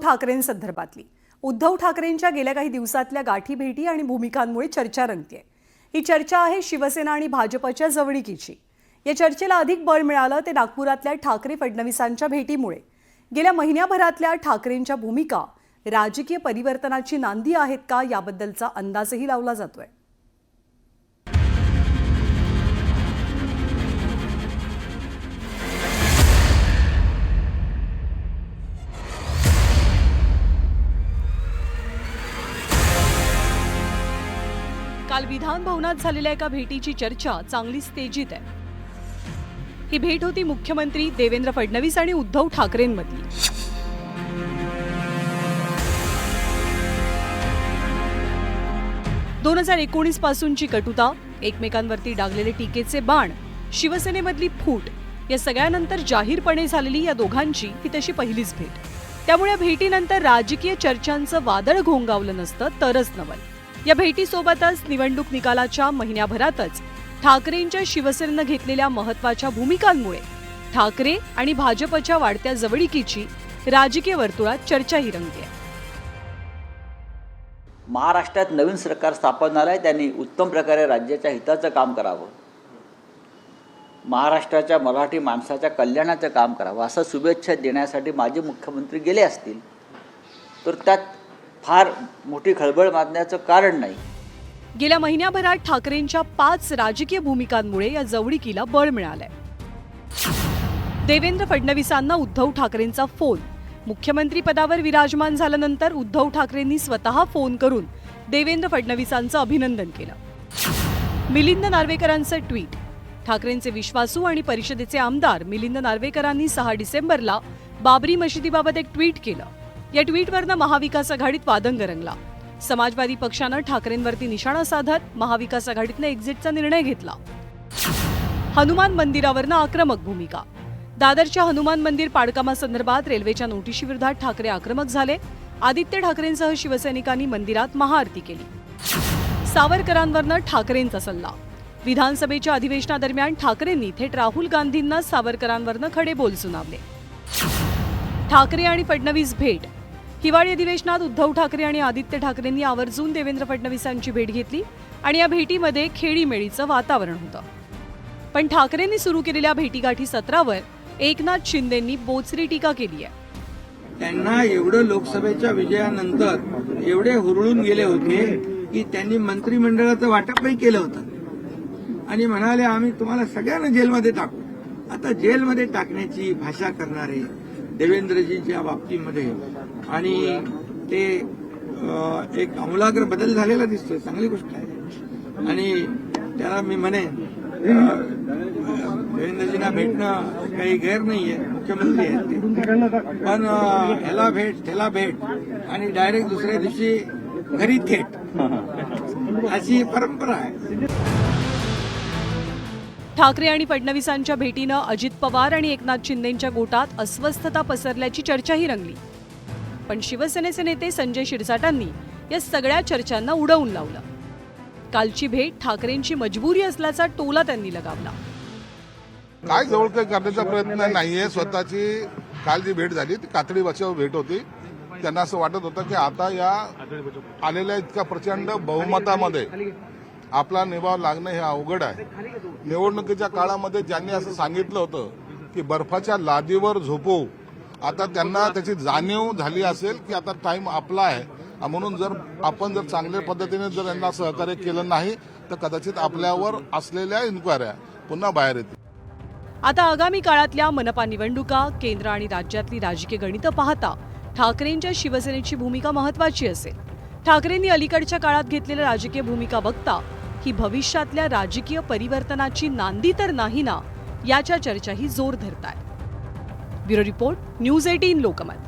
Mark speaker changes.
Speaker 1: ठाकरेंसंदर्भातली. उद्धव ठाकरेंच्या गेल्या काही दिवसातल्या गाठीभेटी आणि भूमिकांमुळे चर्चा रंगतेय. ही चर्चा आहे शिवसेना आणि भाजपच्या जवळीकीची. या चर्चेला अधिक बळ मिळालं ते नागपुरातल्या ठाकरे फडणवीसांच्या भेटीमुळे. गेल्या महिन्याभरातल्या ठाकरेंच्या भूमिका राजकीय परिवर्तनाची नांदी आहेत का याबद्दलचा अंदाजही लावला जातोय. काल विधान भवनात झालेल्या एका भेटीची चर्चा चांगलीच तेजीत आहे. ही भेट होती मुख्यमंत्री देवेंद्र फडणवीस आणि उद्धव ठाकरेंमधली. दोन 2019 पासूनची कटुता, एकमेकांवरती डागलेले टीकेचे बाण, शिवसेनेमधली फूट या सगळ्यानंतर जाहीरपणे झालेली या दोघांची ही तशी पहिलीच भेट. त्यामुळे भेटीनंतर राजकीय चर्चांचं वादळ घोंगावलं नसतं तरच नवल. या भेटीसोबतच निवडणूक निकालाच्या महिन्याभरातच ठाकरेंच्या शिवसेनेनं घेतलेल्या महत्त्वाच्या भूमिकांमुळे ठाकरे आणि भाजपच्या वाढत्या जवळीकीची राजकीय वर्तुळात चर्चाही रंगतेय.
Speaker 2: महाराष्ट्रात नवीन सरकार स्थापन झालं आहे, त्यांनी उत्तम प्रकारे राज्याच्या हिताचं काम करावं, महाराष्ट्राच्या मराठी माणसाच्या कल्याणाचं काम करावं असं शुभेच्छा देण्यासाठी माजी मुख्यमंत्री गेले असतील तर त्यात फार मोठी खळबळ माजण्याचं कारण नाही.
Speaker 1: गेल्या महिन्याभरात ठाकरेंच्या 5 राजकीय भूमिकांमुळे या जवळीकीला बळ मिळालंय. देवेंद्र फडणवीसांना उद्धव ठाकरेंचा फोन. मुख्यमंत्री पदावर विराजमान झाल्यानंतर उद्धव ठाकरेंनी स्वतः फोन करून देवेंद्र फडणवीसांचं अभिनंदन केलं. मिलिंद नार्वेकरांचं ट्विट. ठाकरेंचे विश्वासू आणि परिषदेचे आमदार मिलिंद नार्वेकरांनी 6 डिसेंबरला बाबरी मशिदीबाबत एक ट्विट केलं. या ट्विटवरनं महाविकास आघाडीत वादंग रंगला. समाजवादी पक्षानं ठाकरेंवरती निशाणा साधत महाविकास आघाडीतनं एक्झिटचा निर्णय घेतला. हनुमान मंदिरावरनं आक्रमक भूमिका. दादरच्या हनुमान मंदिर पाडकामासंदर्भात रेल्वेच्या नोटिशीविरोधात ठाकरे आक्रमक झाले. आदित्य ठाकरेंसह शिवसैनिकांनी मंदिरात महाआरती केली. सावरकरांवरनं ठाकरेंचा सल्ला. विधानसभेच्या अधिवेशनादरम्यान ठाकरेंनी थेट राहुल गांधींना सावरकरांवरनं खडे बोल सुनावले. ठाकरे आणि फडणवीस भेट. हिवाळी अधिवेशनात उद्धव ठाकरे आणि आदित्य ठाकरेंनी आवर्जून देवेंद्र फडणवीसांची भेट घेतली आणि या भेटीमध्ये खेळीमेळीचं वातावरण होतं. पण ठाकरेंनी सुरू केलेल्या भेटीगाठी सत्रावर एकनाथ शिंदेंनी बोचरी टीका केली आहे.
Speaker 3: त्यांना एवढं लोकसभेच्या विजयानंतर एवढे हुरळून गेले होते की त्यांनी मंत्रिमंडळाचं वाटपही केलं होतं आणि म्हणाले आम्ही तुम्हाला सगळ्यांना जेलमध्ये टाकू. आता जेलमध्ये टाकण्याची भाषा करणारे देवेंद्रजींच्या बाबतीमध्ये आणि ते एक आमूलाग्र बदल झालेला दिसतोय, चांगली गोष्ट आहे. आणि त्याला मी म्हणेन देवेंद्रजींना भेटणं काही गैर नाहीये, मुख्यमंत्री आहेत ते, पण ह्याला भेट त्याला भेट आणि डायरेक्ट दुसऱ्या दिवशी घरी थेट अशी परंपरा आहे.
Speaker 1: ठाकरे आणि फडणवीसांच्या भेटीनं अजित पवार आणि एकनाथ शिंदेंच्या गोटात अस्वस्थता पसरल्याची चर्चाही रंगली. पण शिवसेनेचे नेते संजय शिरसाटांनी या सगळ्या चर्चांना उडवून लावलं. कालची भेट ठाकरेंची मजबुरी असल्याचा टोला त्यांनी लगावला.
Speaker 4: काय जवळक करण्याचा प्रयत्न नाहीये. स्वतःची काल जी भेट झाली ती कातडी बचाव भेट होती. त्यांना असं वाटत होतं की आता या आलेल्या इतक्या प्रचंड बहुमतामध्ये आपला निभाव लागणं हे अवघड आहे. निवडणुकीच्या काळामध्ये ज्यांनी असं सांगितलं होतं की बर्फाच्या लादीवर झोपू, आता त्यांना त्याची जाणीव झाली असेल की आता टाइम आपला आहे. म्हणून जर आपण चांगल्या पद्धतीने जर यांना सहकार्य केलं नाही तर कदाचित आपल्यावर असलेल्या इन्क्वायऱ्या पुन्हा बाहेर येतील.
Speaker 1: आता आगामी काळातल्या मनपा निवडणुका, केंद्र आणि राज्यातली राजकीय गणितं पाहता ठाकरेंच्या शिवसेनेची भूमिका महत्वाची असेल. ठाकरेंनी अलीकडच्या काळात घेतलेल्या राजकीय भूमिका बघता ही भविष्यातल्या राजकीय परिवर्तनाची नांदी तर नाही ना, याच्या चर्चाही जोर धरतायत. Bureau report, news 18 Lokmat.